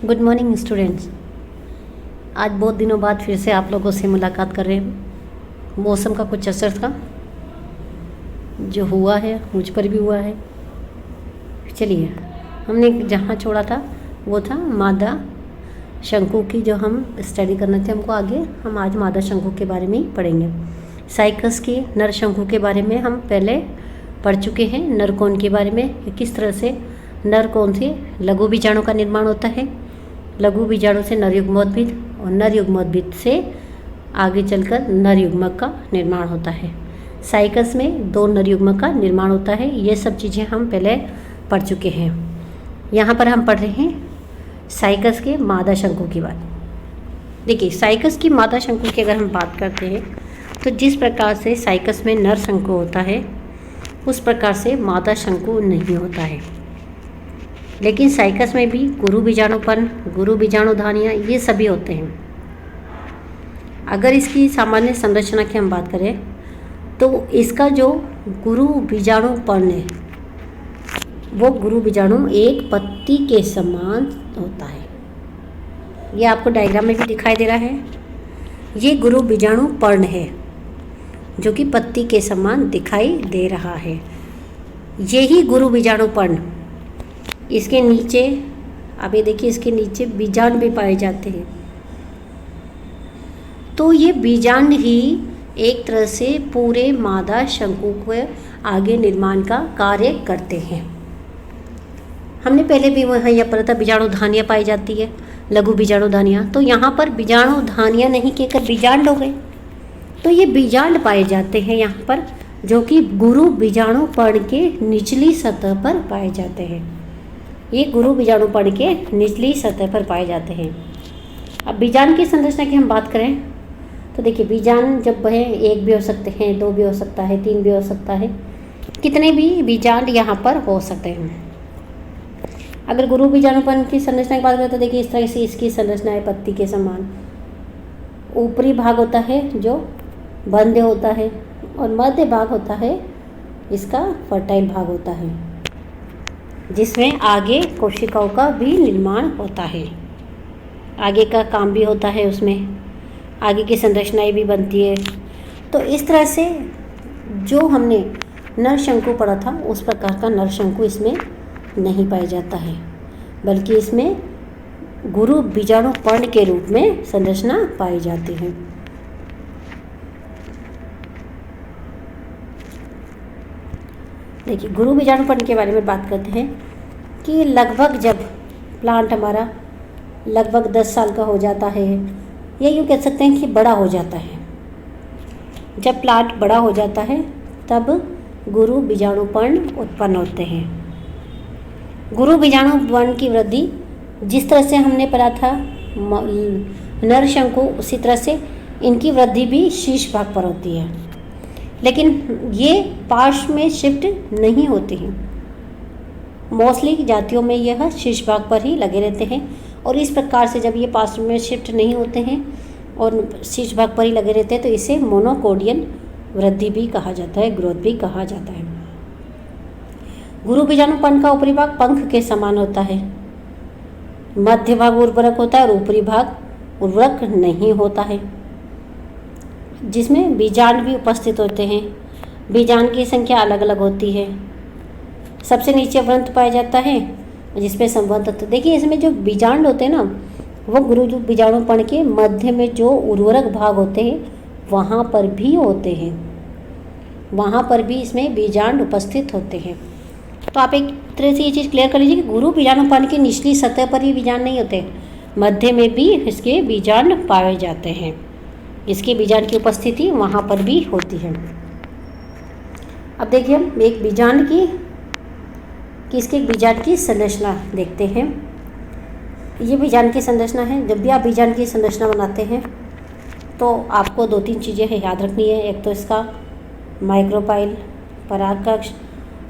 Good morning students. आज बहुत दिनों बाद फिर से आप लोगों से मुलाकात कर रहे हैं। मौसम का कुछ असर था जो हुआ है, मुझ पर भी हुआ है। चलिए, हमने जहाँ छोड़ा था वो था मादा शंकु की, जो हम स्टडी करना थे हमको आगे। हम आज मादा शंकु के बारे में ही पढ़ेंगे। साइकस के नर शंकु के बारे में हम पहले पढ़ चुके हैं। नर कोन के बारे में, किस तरह से नर कोन से लघु बीजाणु का निर्माण होता है, लघु बीजाणु से नर युग्मोद्भिद और नर युग्मोद्भिद से आगे चलकर नर युग्मक का निर्माण होता है। साइकस में 2 नर युग्मक का निर्माण होता है। ये सब चीज़ें हम पहले पढ़ चुके हैं। यहाँ पर हम पढ़ रहे हैं साइकस के मादा शंकु की बात। देखिए, साइकस की मादा शंकु की अगर हम बात करते हैं तो जिस प्रकार से साइकस में नर शंकु होता है उस प्रकार से मादा शंकु नहीं होता है। लेकिन साइकस में भी गुरु बीजाणुपर्ण, गुरु बीजाणुधानियाँ, ये सभी होते हैं। अगर इसकी सामान्य संरचना की हम बात करें तो इसका जो गुरु बीजाणुपर्ण है वो गुरु बीजाणु एक पत्ती के समान होता है। ये आपको डायग्राम में भी दिखाई दे रहा है। ये गुरु बीजाणुपर्ण है जो कि पत्ती के समान दिखाई दे रहा है। यही गुरु बीजाणुपर्ण, इसके नीचे आप ये देखिए, इसके नीचे बीजांड भी पाए जाते हैं। तो ये बीजांड ही एक तरह से पूरे मादा शंकु के आगे निर्माण का कार्य करते हैं। हमने पहले भी वहाँ यह पढ़ा था बीजाणुधानियाँ पाई जाती है, लघु बीजाणुधानियाँ। तो यहाँ पर बीजाणुधानियाँ नहीं कहकर बीजांड हो गए। तो ये बीजांड पाए जाते हैं यहाँ पर, जो कि गुरु बीजाणुपर्ण के निचली सतह पर पाए जाते हैं। ये गुरु बीजाणुपर्ण के निचली सतह पर पाए जाते हैं। अब बीजांड की संरचना की हम बात करें तो देखिए, बीजांड जब है 1 भी हो सकते हैं, 2 भी हो सकता है, 3 भी हो सकता है, कितने भी बीजांड यहाँ पर हो सकते हैं। अगर गुरु बीजाणुपर्ण की संरचना की बात करें तो देखिए, इस तरह से इसकी संरचना है पत्ती के समान। ऊपरी भाग होता है जो बंध्य होता है और मध्य भाग होता है इसका फर्टाइल भाग होता है, जिसमें आगे कोशिकाओं का भी निर्माण होता है। आगे का काम भी होता है, उसमें आगे की संरचनाएं भी बनती है। तो इस तरह से जो हमने नर शंकु पढ़ा था उस प्रकार का नर शंकु इसमें नहीं पाया जाता है, बल्कि इसमें गुरु बीजाणुपर्ण के रूप में संरचना पाई जाती है। देखिए, गुरु बीजाणुपर्ण के बारे में बात करते हैं कि लगभग जब प्लांट हमारा लगभग 10 साल का हो जाता है, या यूँ कह सकते हैं कि बड़ा हो जाता है, जब प्लांट बड़ा हो जाता है तब गुरु बीजाणुपर्ण उत्पन्न होते हैं। गुरु बीजाणुपर्ण की वृद्धि जिस तरह से हमने पढ़ा था नर शंकु, उसी तरह से इनकी वृद्धि भी शीर्ष भाग पर होती है, लेकिन ये पार्श्व में शिफ्ट नहीं होते हैं। मोस्टली जातियों में यह शीर्ष भाग पर ही लगे रहते हैं। और इस प्रकार से जब ये पार्श्व में शिफ्ट नहीं होते हैं और शीर्ष भाग पर ही लगे रहते हैं तो इसे मोनोकोडियन वृद्धि भी कहा जाता है, ग्रोथ भी कहा जाता है। गुरु बीजाणुपर्ण का ऊपरी भाग पंख के समान होता है, मध्य भाग उर्वरक होता है और ऊपरी भाग उर्वरक नहीं होता है, जिसमें बीजांड भी उपस्थित होते हैं। बीजांड की संख्या अलग अलग होती है। सबसे नीचे वृंत पाया जाता है जिसमें संबंध तत्व। देखिए, इसमें जो बीजांड होते हैं ना, वो गुरु बीजाणुपर्ण के मध्य में जो उर्वरक भाग होते हैं वहाँ पर भी होते हैं, वहाँ पर भी इसमें बीजांड उपस्थित होते हैं। तो आप एक तरह से ये चीज़ क्लियर कर लीजिए कि गुरु बीजाणुपर्ण की निचली सतह पर ही बीजांड नहीं होते, मध्य में भी इसके बीजांड पाए जाते हैं। इसके बीजांड की उपस्थिति वहाँ पर भी होती है। अब देखिए, हम एक बीजांड की इसके बीजांड की संरचना देखते हैं। ये बीजांड की संरचना है। जब भी आप बीजांड की संरचना बनाते हैं तो आपको 2-3 चीज़ें हैं याद रखनी है। एक तो इसका माइक्रोपाइल, परागकक्ष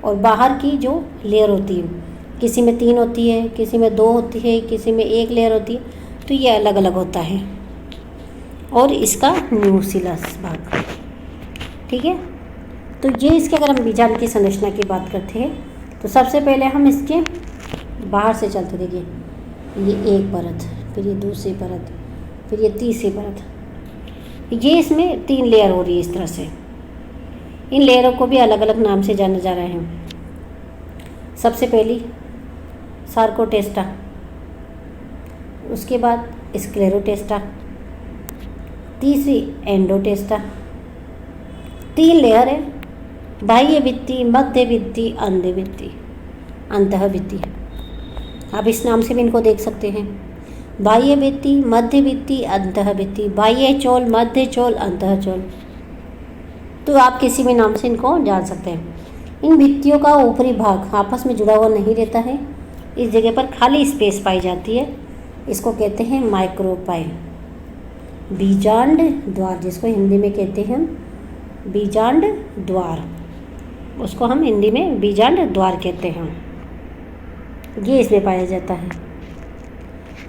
और बाहर की जो लेयर होती है, किसी में 3 होती है, किसी में 2 होती है, किसी में 1 लेयर होती है, तो ये अलग अलग होता है। और इसका न्यूक्लियस भाग, ठीक है। तो ये इसके अगर हम बीजांड की संरचना की बात करते हैं तो सबसे पहले हम इसके बाहर से चलते, देखिए ये एक परत, फिर ये दूसरी परत, फिर ये तीसरी परत। ये इसमें 3 लेयर हो रही है इस तरह से। इन लेयरों को भी अलग अलग नाम से जाना जा रहे हैं। सबसे पहली सार्कोटेस्टा, उसके बाद स्क्लेरोटेस्टा, तीसरी एंडोटेस्टा। 3 लेयर है, बाह्य भित्ति, मध्य भित्ति, अंत भित्ति, अंतः भित्ति। आप इस नाम से भी इनको देख सकते हैं, बाह्य भित्ति, मध्य भित्ति, अंतः भित्ति, बाह्य चोल, मध्य चोल, अंतः चोल। तो आप किसी भी नाम से इनको जान सकते हैं। इन भित्तियों का ऊपरी भाग आपस में जुड़ा हुआ नहीं रहता है, इस जगह पर खाली स्पेस पाई जाती है। इसको कहते हैं माइक्रोपाइल, बीजांड द्वार, जिसको हिंदी में कहते हैं बीजांड द्वार, उसको हम हिंदी में बीजांड द्वार कहते हैं। ये इसमें पाया जाता है।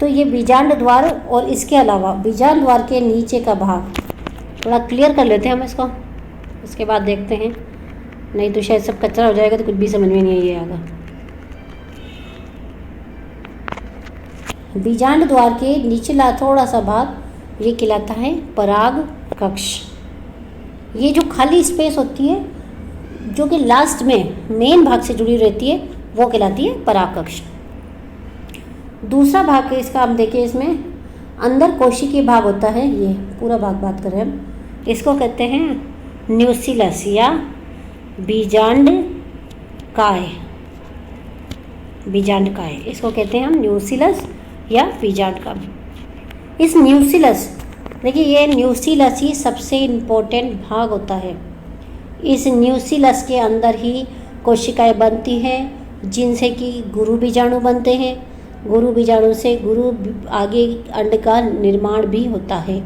तो ये बीजांड द्वार और इसके अलावा बीजांड द्वार के नीचे का भाग थोड़ा क्लियर कर लेते हैं हम इसको, इसके बाद देखते हैं, नहीं तो शायद सब कचरा हो जाएगा तो कुछ भी समझ में नहीं आएगा। बीजांड द्वार के निचला थोड़ा सा भाग ये कहलाता है पराग कक्ष। ये जो खाली स्पेस होती है जो कि लास्ट में मेन भाग से जुड़ी रहती है वो कहलाती है पराग कक्ष। दूसरा भाग है इसका, हम देखें इसमें अंदर कोशिकीय भाग होता है, ये पूरा भाग बात करें हम, इसको कहते हैं न्यूसिलस या बीजांड काय, बीजांड काय, इसको कहते हैं हम न्यूसिलस या बीजांड का। इस न्यूसिलस, देखिए ये न्यूसिलस ही सबसे इम्पोर्टेंट भाग होता है। इस न्यूसिलस के अंदर ही कोशिकाएं बनती हैं जिनसे कि गुरु बीजाणु बनते हैं। गुरु बीजाणु से आगे अंड का निर्माण भी होता है।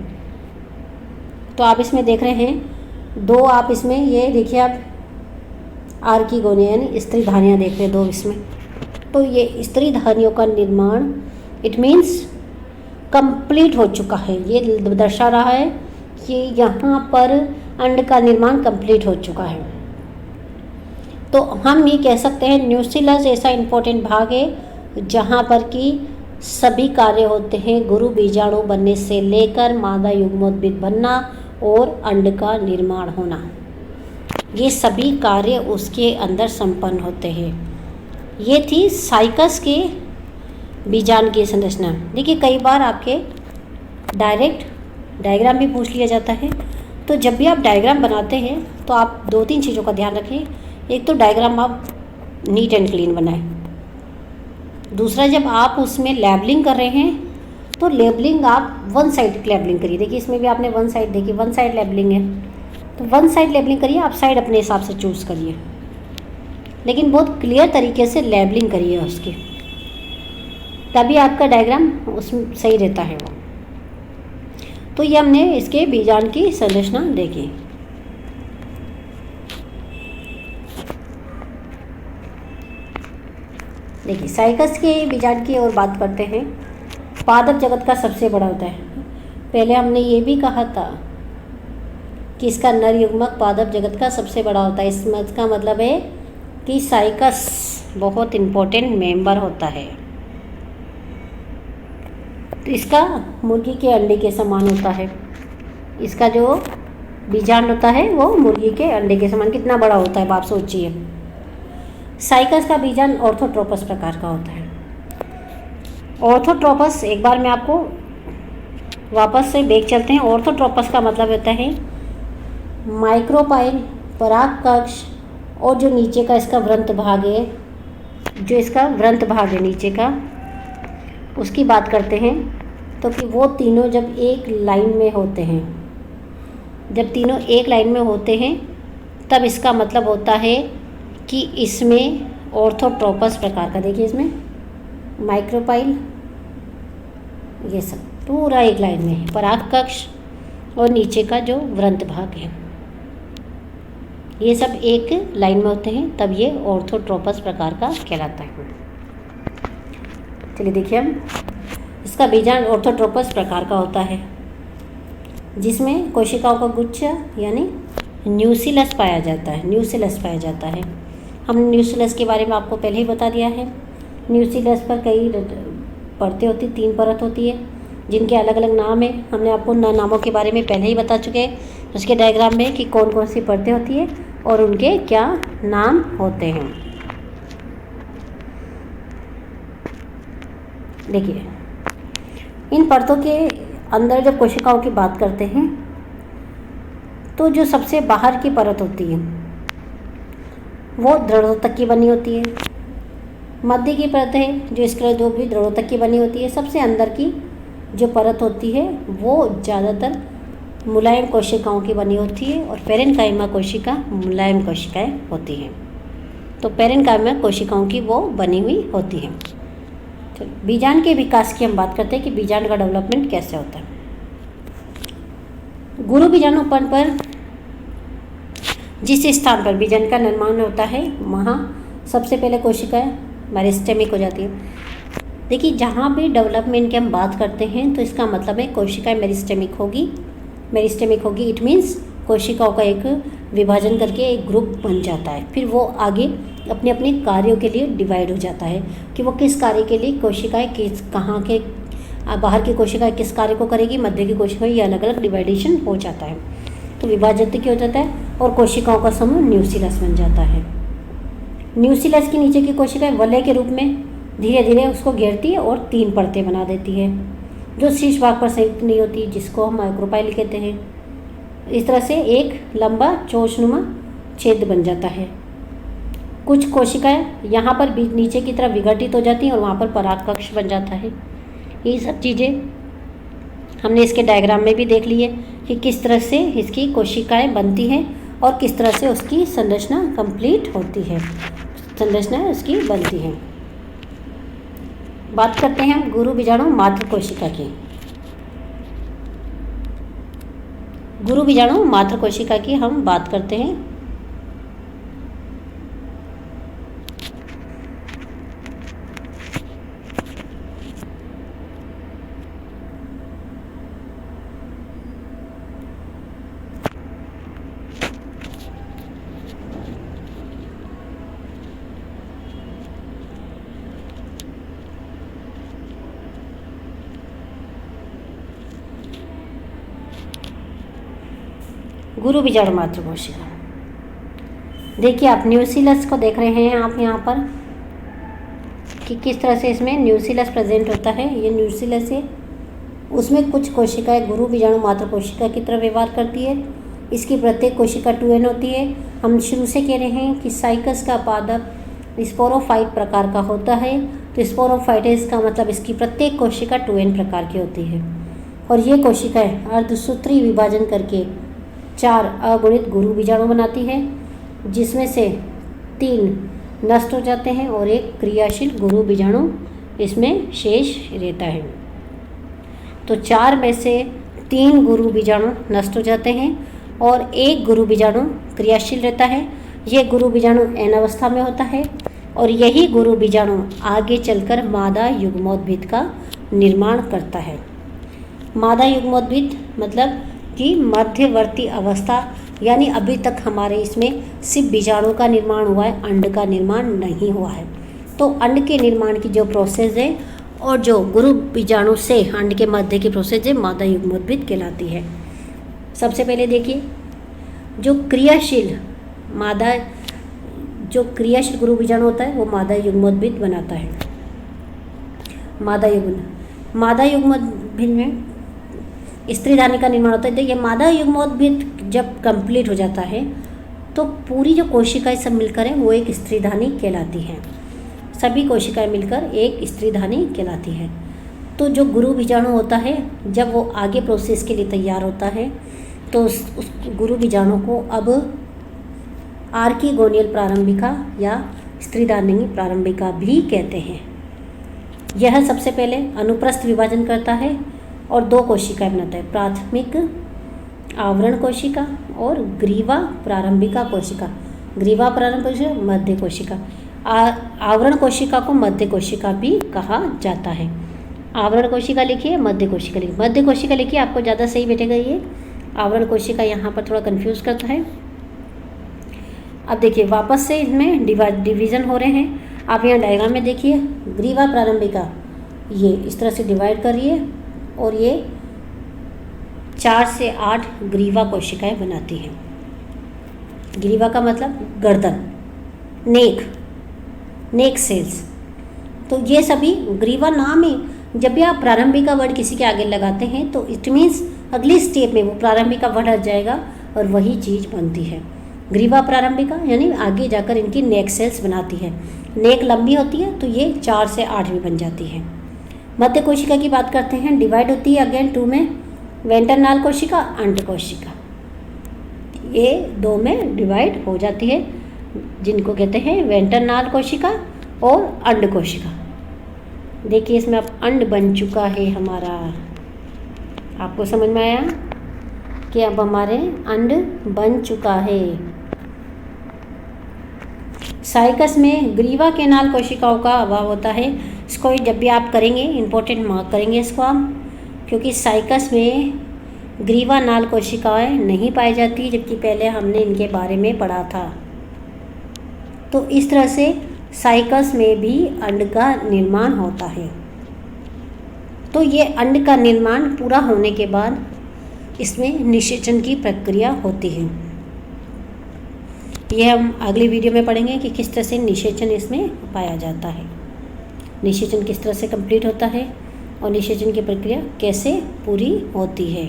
तो आप इसमें देख रहे हैं 2, आप इसमें ये देखिए आप आर्किगोनिया यानी स्त्री धानियाँ देख रहे हैं 2 इसमें। तो ये स्त्री धानियों का निर्माण इट मीन्स कंप्लीट हो चुका है। ये दर्शा रहा है कि यहाँ पर अंड का निर्माण कंप्लीट हो चुका है। तो हम ये कह सकते हैं न्यूसिलस ऐसा इम्पोर्टेंट भाग है जहाँ पर कि सभी कार्य होते हैं, गुरु बीजाणु बनने से लेकर मादा युग्मोद्भिद बनना और अंड का निर्माण होना, ये सभी कार्य उसके अंदर संपन्न होते हैं। ये थी साइकस के बीजांड की संरचना। देखिए कई बार आपके डायरेक्ट डायग्राम भी पूछ लिया जाता है, तो जब भी आप डायग्राम बनाते हैं तो आप 2-3 चीज़ों का ध्यान रखें। एक तो डायग्राम आप नीट एंड क्लीन बनाएं। दूसरा, जब आप उसमें लेबलिंग कर रहे हैं तो लेबलिंग आप 1 साइड लेबलिंग करिए। देखिए इसमें भी आपने 1 साइड देखी, 1 साइड लेबलिंग है, तो 1 साइड लेबलिंग करिए। आप साइड अपने हिसाब से चूज़ करिए, लेकिन बहुत क्लियर तरीके से लेबलिंग करिए उसकी, तभी आपका डायग्राम उसमें सही रहता है वो। तो ये हमने इसके बीजांड की संरचना देखी। देखिए साइकस के बीजांड की और बात करते हैं। पादप जगत का सबसे बड़ा होता है। पहले हमने ये भी कहा था कि इसका नर युग्मक पादप जगत का सबसे बड़ा होता है। इसका मतलब है कि साइकस बहुत इम्पोर्टेंट मेंबर होता है। तो इसका मुर्गी के अंडे के समान होता है। इसका जो बीजांड होता है वो मुर्गी के अंडे के समान कितना बड़ा होता है, आप सोचिए। साइकस का बीजांड ऑर्थोट्रोपस प्रकार का होता है। ऑर्थोट्रोपस, एक बार मैं आपको वापस से बैक चलते हैं। ऑर्थोट्रोपस का मतलब होता है माइक्रोपाइल, पराग कक्ष और जो नीचे का इसका वृंत भाग है, जो इसका वृंत भाग है नीचे का, उसकी बात करते हैं। तो कि वो तीनों जब एक लाइन में होते हैं, जब तीनों एक लाइन में होते हैं तब इसका मतलब होता है कि इसमें ऑर्थोट्रोपस प्रकार का, देखिए इसमें माइक्रोपाइल, ये सब पूरा एक लाइन में है, पराग कक्ष और नीचे का जो वृंत भाग है, ये सब एक लाइन में होते हैं, तब ये ऑर्थोट्रोपस प्रकार का कहलाता है। चलिए देखिए हम, इसका बीजांड ऑर्थोट्रोपस प्रकार का होता है जिसमें कोशिकाओं का गुच्छ यानी न्यूसिलस पाया जाता है। न्यूसिलस पाया जाता है। हमने न्यूसिलस के बारे में आपको पहले ही बता दिया है। न्यूसिलस पर कई परतें होती, 3 परत होती है जिनके अलग अलग नाम है। हमने आपको नामों के बारे में पहले ही बता चुके हैं उसके डायग्राम में कि कौन कौन सी परतें होती है और उनके क्या नाम होते हैं। देखिए, इन परतों के अंदर जब कोशिकाओं की बात करते हैं तो जो सबसे बाहर की परत होती है वो दृढ़ोतक की बनी होती है। मध्य की परत है जो इसका जो भी दृढ़ोतक की बनी होती है। सबसे अंदर की जो परत होती है वो ज़्यादातर मुलायम कोशिकाओं की बनी होती है और पेरेन्काइमा कोशिका मुलायम कोशिकाएं होती हैं। तो पेरेन्काइमा कोशिकाओं की वो बनी हुई होती हैं। तो बीजांड के विकास की हम बात करते हैं कि बीजांड का डेवलपमेंट कैसे होता है। गुरु बीजाणुपण पर जिस स्थान पर बीजांड का निर्माण होता है वहाँ सबसे पहले कोशिकाएं मेरिस्टेमिक हो जाती है। देखिए, जहाँ भी डेवलपमेंट की हम बात करते हैं तो इसका मतलब है कोशिकाएं मेरिस्टेमिक होगी। इट मीन्स कोशिकाओं का एक विभाजन करके एक ग्रुप बन जाता है। फिर वो आगे अपने अपने कार्यों के लिए डिवाइड हो जाता है कि वो किस कार्य के लिए कोशिकाएं कहाँ के बाहर की कोशिकाएं किस कार्य को करेगी, मध्य की कोशिकाएं, ये अलग अलग डिवाइडेशन हो जाता है। तो विभाजन की हो जाता है और कोशिकाओं का समूह न्यूक्लियस बन जाता है। न्यूक्लियस के नीचे की कोशिकाएं वलय के रूप में धीरे धीरे उसको घेरती है और 3 परतें बना देती है जो शीर्ष भाग पर संयुक्त नहीं होती, जिसको हम माइक्रोपाइल कहते हैं। इस तरह से एक लंबा चोंचनुमा छेद बन जाता है। कुछ कोशिकाएं यहाँ पर नीचे की तरफ विघटित हो जाती हैं और वहाँ पर परागकक्ष बन जाता है। ये सब चीज़ें हमने इसके डायग्राम में भी देख ली है कि किस तरह से इसकी कोशिकाएं बनती हैं और किस तरह से उसकी संरचना कंप्लीट होती है, संरचना उसकी बनती है। बात करते हैं गुरु बीजाणु मात्र कोशिका की। गुरु बीजाणु मात्र कोशिका की हम बात करते हैं। गुरु बीजाणु मात्र कोशिका, देखिए आप न्यूक्लियस को देख रहे हैं आप यहाँ पर कि किस तरह से इसमें न्यूक्लियस प्रेजेंट होता है। ये न्यूक्लियस है, उसमें कुछ कोशिकाएं गुरु बीजाणु मात्र कोशिका की तरह व्यवहार करती है। इसकी प्रत्येक कोशिका 2n होती है। हम शुरू से कह रहे हैं कि साइकस का पादप स्पोरोफाइट प्रकार का होता है। तो स्पोरोफाइटिस का मतलब इसकी प्रत्येक कोशिका 2n प्रकार की होती है और ये कोशिकाएं अर्धसूत्री विभाजन करके 4 अगुणित गुरु बीजाणु बनाती है, जिसमें से 3 नष्ट हो जाते हैं और एक क्रियाशील गुरु बीजाणु इसमें शेष रहता है। तो 4 में से 3 गुरु बीजाणु नष्ट हो जाते हैं और एक गुरु बीजाणु क्रियाशील रहता है। यह गुरु बीजाणु एन अवस्था में होता है और यही गुरु बीजाणु आगे चलकर मादा युग्मोद्भिद का निर्माण करता है। मादा युग्मोद्भिद मतलब कि मध्यवर्ती अवस्था, यानी अभी तक हमारे इसमें सिर्फ बीजाणु का निर्माण हुआ है, अंड का निर्माण नहीं हुआ है। तो अंड के निर्माण की जो प्रोसेस है और जो गुरु बीजाणु से अंड के मध्य की प्रोसेस है मादा युग्मोद्भिद कहलाती है। सबसे पहले देखिए, जो क्रियाशील गुरु बीजाणु होता है वो मादा युग्मोद्भिद बनाता है। मादा युग्मोद्भिद में स्त्रीधानी का निर्माण होता है। देखिए, मादा युग्मोद्भिद जब कंप्लीट हो जाता है तो पूरी जो कोशिकाएं सब मिलकर है वो एक स्त्रीधानी कहलाती हैं। सभी कोशिकाएं मिलकर एक स्त्रीधानी कहलाती है। तो जो गुरु बीजाणु होता है जब वो आगे प्रोसेस के लिए तैयार होता है तो उस गुरु बीजाणु को अब आर्कीगोनियल प्रारंभिका या स्त्रीधानी प्रारंभिका भी कहते हैं। यह सबसे पहले अनुप्रस्थ विभाजन करता है और 2 कोशिकाएं बनाता है, प्राथमिक आवरण कोशिका और ग्रीवा प्रारंभिका कोशिका। ग्रीवा प्रारंभिका मध्य कोशिका। आवरण कोशिका को मध्य कोशिका भी कहा जाता है। आवरण कोशिका लिखिए, मध्य कोशिका लिखिए। मध्य कोशिका लिखिए, आपको ज़्यादा सही बैठेगा। ये आवरण कोशिका यहाँ पर थोड़ा कंफ्यूज करता है। अब देखिए, वापस से इसमें डिवीज़न हो रहे हैं। आप यहाँ डायग्राम में देखिए, ग्रीवा प्रारंभिका ये इस तरह से डिवाइड करिए और ये 4 से 8 ग्रीवा कोशिकाएं बनाती हैं। ग्रीवा का मतलब गर्दन, नेक सेल्स। तो ये सभी ग्रीवा नाम है। जब भी आप प्रारंभिक का वर्ड किसी के आगे लगाते हैं तो इट मीन्स अगली स्टेप में वो प्रारंभिक का वर्ड हट जाएगा और वही चीज़ बनती है। ग्रीवा प्रारंभिका यानी आगे जाकर इनकी नेक सेल्स बनाती है। नेक लंबी होती है तो ये 4 से 8 भी बन जाती है। मध्य कोशिका की बात करते हैं, डिवाइड होती है अगेन 2 में, वेंट्रनाल कोशिका, अंड कोशिका। ये 2 में डिवाइड हो जाती है, जिनको कहते हैं वेंट्रनाल कोशिका और अंड कोशिका। देखिए इसमें अब अंड बन चुका है हमारा। आपको समझ में आया कि अब हमारे अंड बन चुका है। साइकस में ग्रीवा केनाल कोशिकाओं का अभाव होता है। इसको जब भी आप करेंगे इम्पोर्टेंट मार्क करेंगे इसको आप, क्योंकि साइकस में ग्रीवा नाल कोशिकाएं नहीं पाई जाती, जबकि पहले हमने इनके बारे में पढ़ा था। तो इस तरह से साइकस में भी अंड का निर्माण होता है। तो ये अंड का निर्माण पूरा होने के बाद इसमें निषेचन की प्रक्रिया होती है। ये हम अगली वीडियो में पढ़ेंगे कि किस तरह से निषेचन इसमें पाया जाता है, निषेचन किस तरह से कंप्लीट होता है और निषेचन की प्रक्रिया कैसे पूरी होती है।